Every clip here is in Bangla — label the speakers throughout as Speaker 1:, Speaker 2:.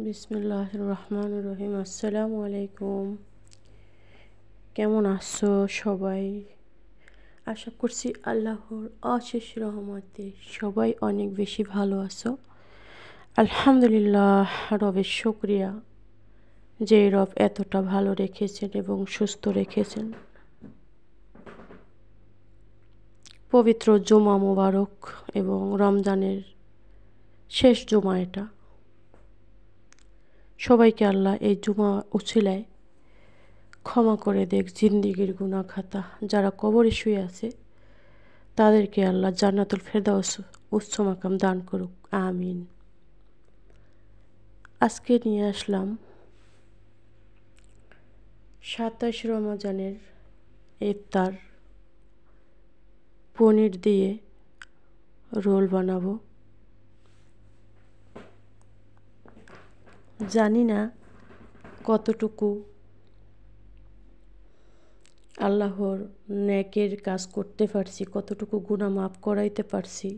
Speaker 1: বিসমিল্লাহির রহমানির রহিম। আসসালামু আলাইকুম। কেমন আছো সবাই? আশা করছি আল্লাহর অশেষ রহমতে সবাই অনেক বেশি ভালো আছো। আলহামদুলিল্লাহ, রবের শুকরিয়া যে রব এতটা ভালো রেখেছেন এবং সুস্থ রেখেছেন। পবিত্র জুমা মোবারক এবং রমজানের শেষ জুমা এটা। সবাইকে আল্লাহ এই জুমা উছিলায় ক্ষমা করে দেখ জিন্দিগির গুনাহ খাতা। যারা কবরে শুয়ে আছে তাদেরকে আল্লাহ জান্নাতুল ফেরদাউস উচ্চ মাকাম দান করুক, আমিন। আজকে নিয়ে আসলাম 27 রমজানের ইফতার। পনির দিয়ে রোল বানাবো। জানি না কতটুকু আল্লাহর নেকের কাজ করতে পারছি, কতটুকু গুনাহ মাফ করাইতে পারছি।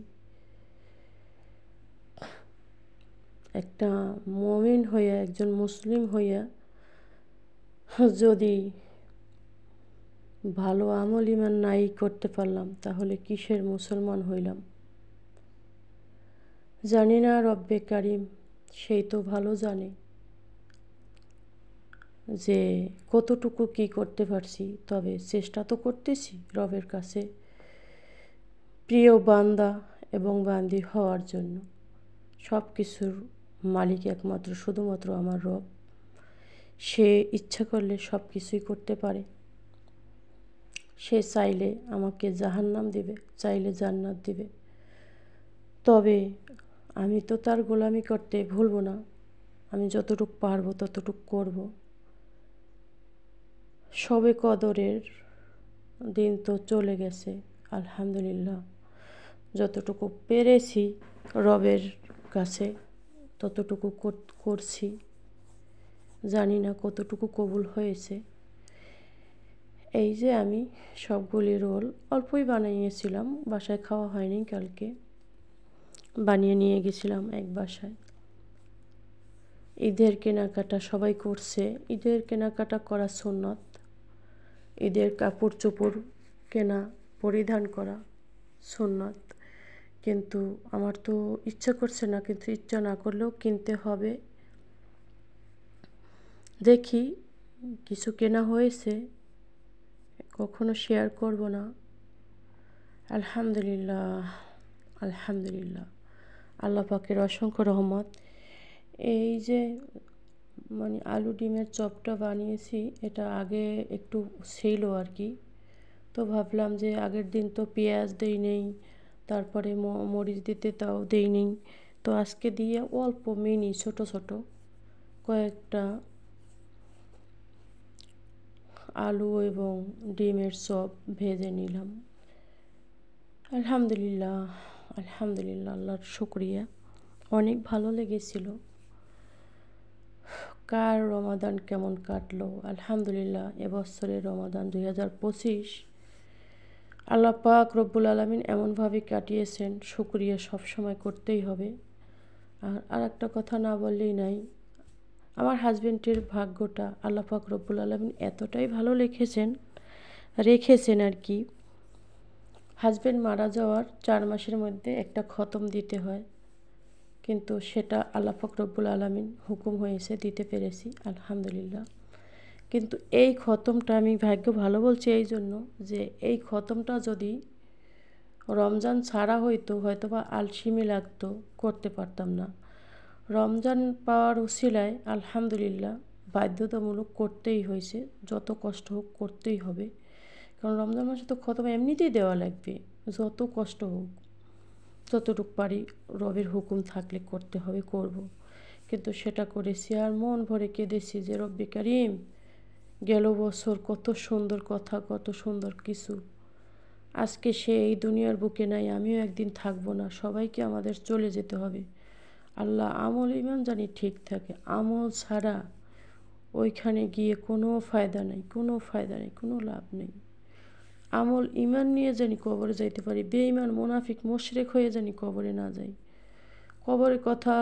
Speaker 1: একটা মুমিন হইয়া, একজন মুসলিম হইয়া যদি ভালো আমল ইমান নাই করতে পারলাম, তাহলে কিসের মুসলমান হইলাম? জানি না, রব্বে কারিম সেই তো ভালো জানে যে কতটুকু কি করতে পারছি। তবে চেষ্টা তো করতেছি রবের কাছে প্রিয় বান্দা এবং বান্দি হওয়ার জন্য। সব কিছুর মালিক একমাত্র শুধুমাত্র আমার রব। সে ইচ্ছা করলে সব কিছুই করতে পারে। সে চাইলে আমাকে জাহান্নাম দিবে, চাইলে জান্নাত দিবে। তবে আমি তো তার গোলামি করতে ভুলব না। আমি যতটুকু পারবো ততটুকু করব। সবে কদরের দিন তো চলে গেছে, আলহামদুলিল্লাহ। যতটুকু পেরেছি রবের কাছে ততটুকু করছি। জানি না কতটুকু কবুল হয়েছে। এই যে আমি সবগুলি রোল অল্পই বানিয়েছিলাম, বাসায় খাওয়া হয়নি। কালকে বানিয়ে নিয়ে গেছিলাম এক বাসায়। ঈদের কেনাকাটা সবাই করছে। ঈদের কেনাকাটা করা সুন্নত। ঈদের কাপড় চোপড় কেনা, পরিধান করা সুন্নত। কিন্তু আমার তো ইচ্ছা করছে না, কিন্তু ইচ্ছা না করলেও কিনতে হবে। দেখি কিছু কেনা হয়েছে, কখনো শেয়ার করব না। আলহামদুলিল্লাহ, আলহামদুলিল্লাহ, আল্লাহ পাকের অসংখ্য রহমত। এই যে আলু ডিমের চপটা বানিয়েছি, এটা আগে একটু ছিল আর কি। তো ভাবলাম যে আগের দিন তো পেঁয়াজ দেই নেই, তারপরে মরিচ দিতে তাও দেই নেই। তো আজকে দিয়ে অল্প মিনি ছোট ছোট কয়েকটা আলু এবং ডিমের চপ ভেজে নিলাম। আলহামদুলিল্লাহ, আলহামদুলিল্লাহ, আল্লাহর শুকরিয়া। অনেক ভালো লেগেছিল। কার রমাদান কেমন কাটলো? আলহামদুলিল্লাহ, এবছরের রমাদান 2025 আল্লাহ পাক রব্বুল আলামিন এমনভাবে কাটিয়েছেন, শুকরিয়া সবসময় করতেই হবে। আর একটা কথা না বললেই নাই, আমার হাজবেন্ডের ভাগ্যটা আল্লাহ পাক রব্বুল আলামিন এতটাই ভালো রেখেছেন আর কি। হাজবেন্ড মারা যাওয়ার 4 মাসের মধ্যে একটা খতম দিতে হয়, কিন্তু সেটা আল্লাহ পাক রব্বুল আলামিন হুকুম হয়েছে, দিতে পেরেছি আলহামদুলিল্লাহ। কিন্তু এই খতমটা আমি ভাগ্য ভালো বলছি এই জন্য যে এই খতমটা যদি রমজান ছাড়া হয়তো বা আলসিমি লাগতো, করতে পারতাম না। রমজান পাওয়ার উছিলায় আলহামদুলিল্লাহ বাধ্যতামূলক করতেই হয়েছে। যত কষ্ট হোক করতেই হবে, কারণ রমজান মাসে তো খতম এমনিতেই দেওয়া লাগবে। যত কষ্ট হোক, যতটুকু পারি রবের হুকুম থাকলে করতে হবে, করব। কিন্তু সেটা করেছি আর মন ভরে কেঁদেছি যে রব্বে কারিম, গেল বছর কত সুন্দর কথা, কত সুন্দর কিছু। আজকে সে এই দুনিয়ার বুকে নাই, আমিও একদিন থাকবো না, সবাইকে আমাদের চলে যেতে হবে। আল্লাহ আমল ইমান জানি ঠিক থাকে। আমল ছাড়া ওইখানে গিয়ে কোনো ফায়দা নেই, কোনো ফায়দা নেই, কোনো লাভ নেই। আমল ইমান নিয়ে জানি কবরে যাইতে পারি, বেঈমান মুনাফিক মুশরিক হয়ে জানি কবরে না যাই। কবরের কথা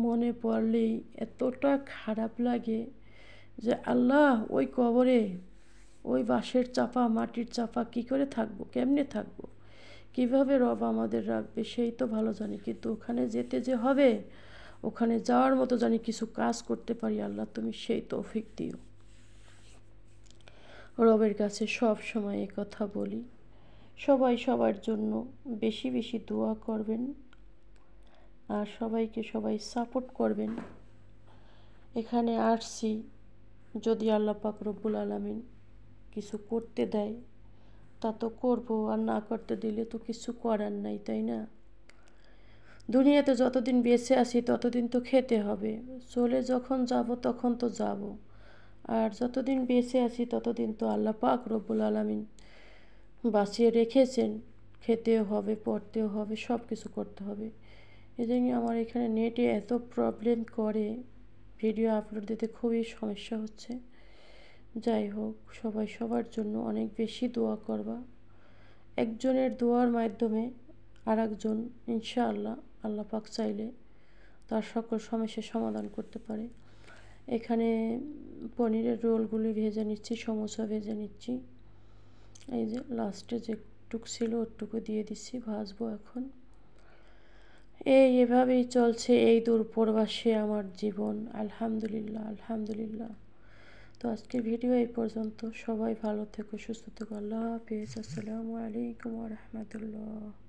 Speaker 1: মনে পড়লেই এতটা খারাপ লাগে যে আল্লাহ ওই কবরে ওই বাঁশের চাপা মাটির চাপা কি করে থাকবো, কেমনে থাকবো, কিভাবে রব আমাদের রাখবে সেই তো ভালো জানি। কিন্তু ওখানে যেতে যে হবে, ওখানে যাওয়ার মতো জানি কিছু কাজ করতে পারি, আল্লাহ তুমি সেই তৌফিক দিও। রবের কাছে সব সময় এই কথা বলি। সবাই সবার জন্য বেশি বেশি দোয়া করবেন আর সবাইকে সবাই সাপোর্ট করবেন। এখানে আসছি, যদি আল্লাহ পাক রব্বুল আলামিন কিছু করতে দেয় তা তো করবো, আর না করতে দিলে তো কিছু করার নাই, তাই না? দুনিয়াতে যতদিন বেঁচে আছি ততদিন তো খেতে হবে, চলে যখন যাব তখন তো যাব। আর যতদিন বেঁচে আছি ততদিন তো আল্লাহ পাক রব্বুল আলামিন বাঁচিয়ে রেখেছেন, খেতেও হবে, পড়তেও হবে, সব কিছু করতে হবে। এই জন্য আমার এখানে নেটে এত প্রবলেম করে, ভিডিও আপলোড দিতে খুবই সমস্যা হচ্ছে। যাই হোক, সবাই সবার জন্য অনেক বেশি দোয়া করবা। একজনের দোয়ার মাধ্যমে আর একজন ইনশাআল্লাহ আল্লাহ পাক চাইলে তার সকল সমস্যার সমাধান করতে পারে। এখানে পনিরের রোলগুলি ভেজে নিচ্ছি, সমোসা ভেজে নিচ্ছি। এই যে লাস্টে যেটুক ছিল ওটুকু দিয়ে দিচ্ছি, ভাজবো এখন। এভাবেই চলছে এই দূর প্রবাসে আমার জীবন। আলহামদুলিল্লাহ, আলহামদুলিল্লাহ। তো আজকের ভিডিও এই পর্যন্ত। সবাই ভালো থেকো, সুস্থ থেকো। আল্লাহ হাফেজ। আসসালামু আলাইকুম ওয়া রাহমাতুল্লাহ।